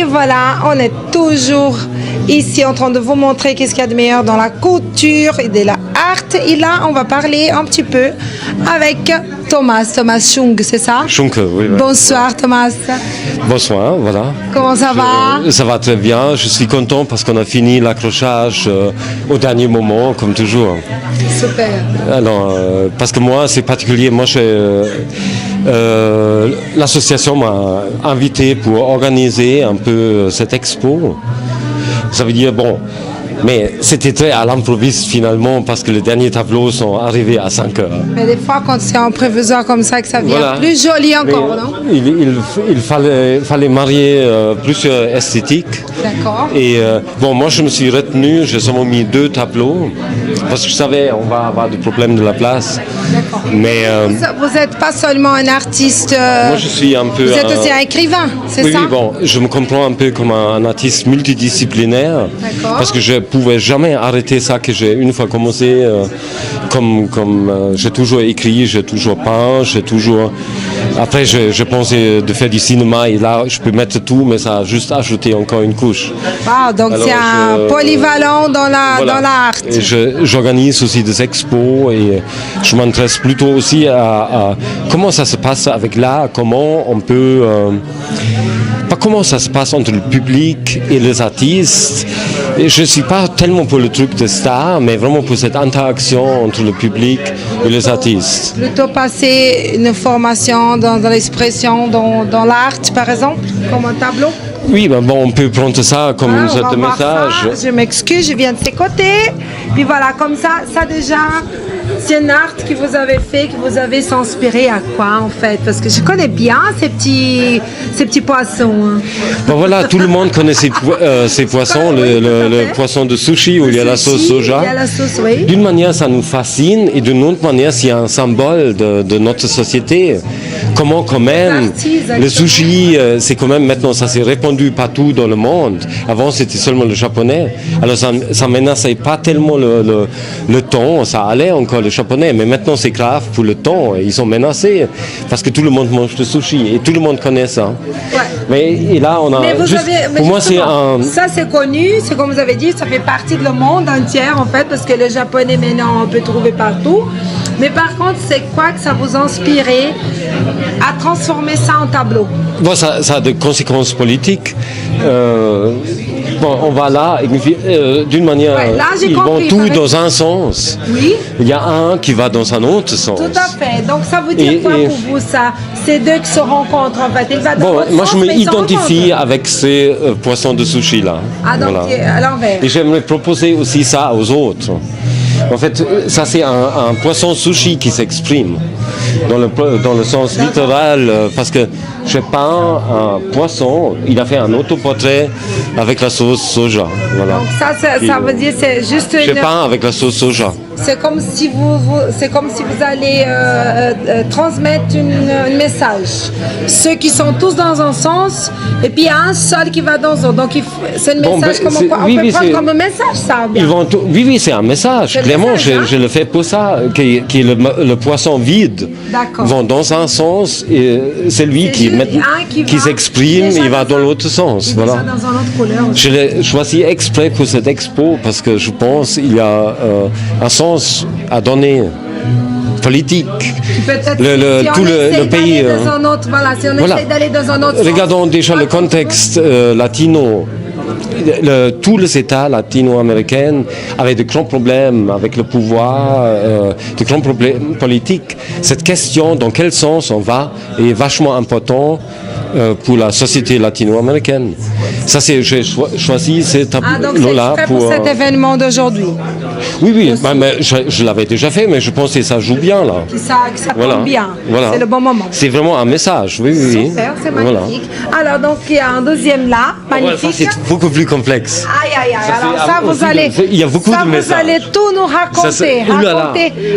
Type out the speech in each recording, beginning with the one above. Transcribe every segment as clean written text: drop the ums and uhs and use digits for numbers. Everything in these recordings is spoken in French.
voilà, on est toujours ici en train de vous montrer qu'est-ce qu'il y a de meilleur dans la couture et de la art. Et là, on va parler un petit peu avec Thomas Schunk, c'est ça? Schunk, oui. Bonsoir Thomas. Bonsoir, voilà. Comment ça va? Ça va très bien, je suis content parce qu'on a fini l'accrochage au dernier moment, comme toujours. Super. Alors, parce que moi, c'est particulier, moi, l'association m'a invité pour organiser un peu cette expo. Ça veut dire, bon, mais c'était très à l'improviste finalement parce que les derniers tableaux sont arrivés à 5 heures. Mais des fois, quand c'est en préviseur comme ça, que ça vient plus joli encore, non? Il fallait marier plusieurs esthétiques. D'accord. Et bon, moi je me suis retenu, j'ai seulement mis 2 tableaux parce que je savais on va avoir des problèmes de la place. D'accord. Mais vous n'êtes pas seulement un artiste. moi je suis un peu. Vous êtes aussi un écrivain, c'est ça? Oui, bon, je me comprends un peu comme un artiste multidisciplinaire. D'accord. Parce que je pouvais jamais arrêter ça que j'ai une fois commencé. J'ai toujours écrit, j'ai toujours peint, j'ai toujours. Après, je pensais de faire du cinéma et là, je peux mettre tout, mais ça a juste ajouté encore une couche. Wow, donc c'est un polyvalent dans l'art. Et j'organise aussi des expos et je m'intéresse plutôt aussi à comment ça se passe avec l'art, comment on peut. Pas comment ça se passe entre le public et les artistes. Et je ne suis pas tellement pour le truc de star, mais vraiment pour cette interaction entre le public et les artistes. Plutôt passer une formation dans l'expression, dans l'art, par exemple, comme un tableau? Oui, ben bon, on peut prendre ça comme une sorte de message. Je m'excuse, je viens de ses côtés. Puis voilà, comme ça déjà, c'est un art que vous avez fait, que vous avez s'inspiré à quoi en fait? Parce que je connais bien ces petits poissons. Hein. Bon voilà, tout le monde connaît ces poissons, le poisson de sushi où il y a la sauce soja. Il y a la sauce, oui. D'une manière, ça nous fascine et d'une autre manière, c'est un symbole de notre société. Comment quand même, le sushi, c'est quand même maintenant, ça s'est répandu partout dans le monde. Avant, c'était seulement le japonais. Alors, ça menaçait pas tellement le thon, ça allait encore le japonais, mais maintenant, c'est grave pour le thon. Ils sont menacés parce que tout le monde mange le sushi et tout le monde connaît ça. Ouais. Mais et là, on a. Pour moi, c'est un. Ça, c'est connu, c'est comme vous avez dit, ça fait partie de le monde entier en fait, parce que le japonais maintenant, on peut trouver partout. Mais par contre, c'est quoi que ça vous inspirait à transformer ça en tableau? Bon, ça a des conséquences politiques. Bon, on va là, d'une manière, ils vont tous dans un sens. Oui. Il y a un qui va dans un autre sens. Tout à fait. Donc ça veut dire quoi pour vous ça? Ces deux qui se rencontrent en fait. Il va dans moi je me identifie avec ces poissons de sushi là. Ah donc voilà. À l'envers. Et j'aimerais proposer aussi ça aux autres. En fait, ça c'est un poisson sushi qui s'exprime dans le sens littéral parce que j'ai peint un poisson, il a fait un autoportrait avec la sauce soja. Voilà. Donc ça veut dire c'est juste j'ai peint avec la sauce soja. C'est comme si vous allez transmettre un message. Ceux qui sont tous dans un sens, et puis il y a un seul qui va dans l'autre. Donc c'est un message on peut prendre comme un message, ça. Oui, c'est un message. Clairement, je le fais pour ça, qui est le poisson vide. Vont dans un sens, et c'est lui qui s'exprime, il va dans l'autre sens. Voilà. Dans une autre couleur. Je l'ai choisi exprès pour cette expo parce que je pense qu'il y a un sens à donner politique. Tout le pays. Si on essaie d'aller dans un autre Regardons déjà le contexte latino. Tous les États latino-américains avaient de grands problèmes avec le pouvoir, de grands problèmes politiques. Cette question, dans quel sens on va, est vachement importante pour la société latino-américaine. Ça, j'ai choisi cet tableau-là pour cet événement d'aujourd'hui. Oui, mais je l'avais déjà fait, mais je pense que ça joue bien là. Ça tombe bien. Voilà. C'est le bon moment. C'est vraiment un message, oui. Super, c'est magnifique. Voilà. Alors, donc, il y a un deuxième là, magnifique. Ça, c'est beaucoup plus complexe. Aïe. Alors, ça, vous allez. Il y a beaucoup de messages. Vous allez tout nous raconter.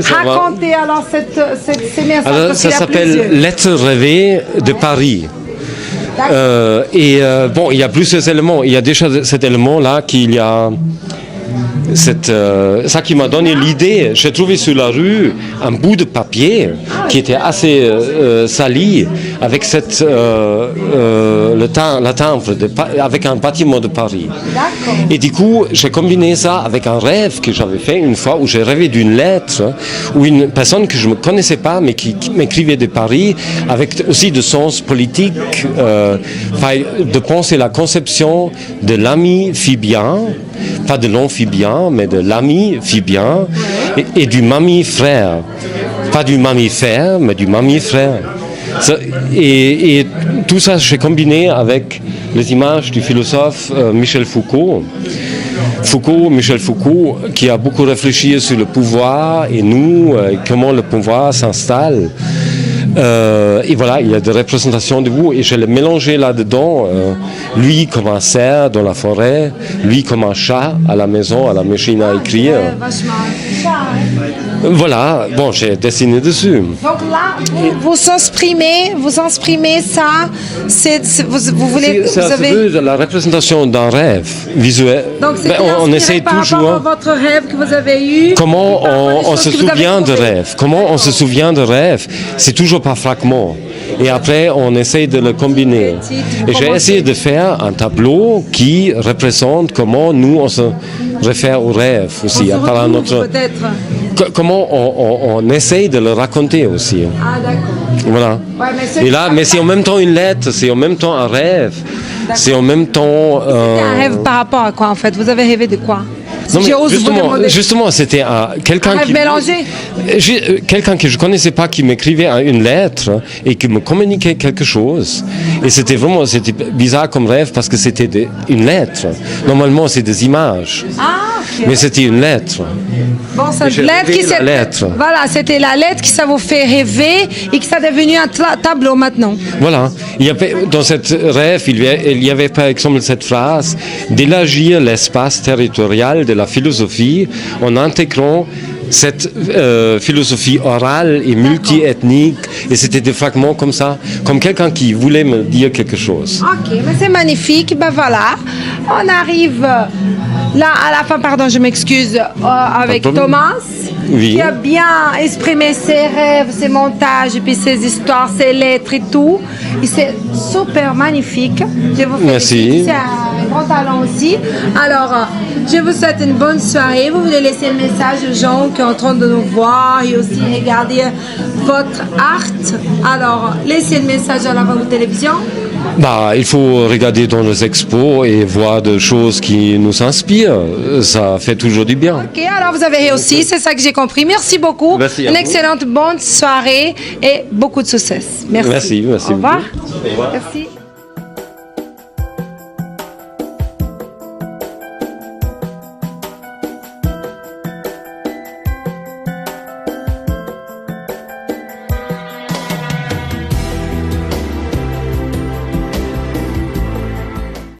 Racontez alors ces messages. Alors, ça s'appelle Lettres rêvées de Paris. Bon, il y a plusieurs éléments. Il y a déjà cet élément-là qu'il y a ça qui m'a donné l'idée. J'ai trouvé sur la rue un bout de papier qui était assez sali avec la timbre avec un bâtiment de Paris. Et du coup, j'ai combiné ça avec un rêve que j'avais fait une fois où j'ai rêvé d'une lettre où une personne que je ne connaissais pas mais qui m'écrivait de Paris avec aussi de sens politique, de penser la conception de l'ami phibien, pas de l'amphibien, mais de l'ami phibien et du mammifère. Pas du mammifère, mais du mammifère. Et tout ça, j'ai combiné avec les images du philosophe Michel Foucault. Michel Foucault, qui a beaucoup réfléchi sur le pouvoir et nous, comment le pouvoir s'installe. Et voilà, il y a des représentations de vous et je l'ai mélangé là-dedans, lui comme un cerf dans la forêt, lui comme un chat à la maison, à la machine à écrire. Voilà, bon, j'ai dessiné dessus. Donc là, vous exprimez ça, vous voulez... C'est la représentation d'un rêve visuel. Donc c'est on essaie par toujours... rapport à votre rêve que vous avez eu. Comment on se souvient de rêve? Comment on se souvient de rêve? C'est toujours par fragments. Et après, on essaie de le combiner. Et j'ai essayé de faire un tableau qui représente comment nous, on se réfère au rêve aussi. On se retrouve, peut-être. Comment on essaye de le raconter aussi. Ah, d'accord. Voilà. Ouais, et là, mais c'est en même temps une lettre, c'est en même temps un rêve, c'est en même temps... C'était un rêve par rapport à quoi, en fait? Vous avez rêvé de quoi? Non, mais justement, c'était quelqu'un qui... mélangé. Quelqu'un que je connaissais pas qui m'écrivait une lettre et qui me communiquait quelque chose. Et c'était bizarre comme rêve parce que c'était une lettre. Normalement, c'est des images. Ah, okay. Mais c'était une lettre. Bon, cette lettre Voilà, c'était la lettre qui ça vous fait rêver et qui ça est devenu un tableau maintenant. Voilà. Dans cette rêve, il y avait par exemple cette phrase d'élargir l'espace territorial de la philosophie en intégrant cette philosophie orale et multiethnique, et c'était des fragments comme ça, comme quelqu'un qui voulait me dire quelque chose. Ok, mais c'est magnifique. Ben voilà, on arrive là à la fin, pardon, je m'excuse, avec Thomas, qui a bien exprimé ses rêves, ses montages, et puis ses histoires, ses lettres et tout. Et c'est super magnifique. Je vous félicite. C'est un grand talent aussi. Alors, je vous souhaite une bonne soirée. Vous voulez laisser un message aux gens qui sont en train de nous voir et aussi regarder votre art. Alors, laissez le message à la télévision. Il faut regarder dans les expos et voir des choses qui nous inspirent. Ça fait toujours du bien. Ok, alors vous avez réussi, c'est ça que j'ai compris. Merci beaucoup. Merci une excellente bonne soirée et beaucoup de succès. Merci. Merci. Au revoir. Merci.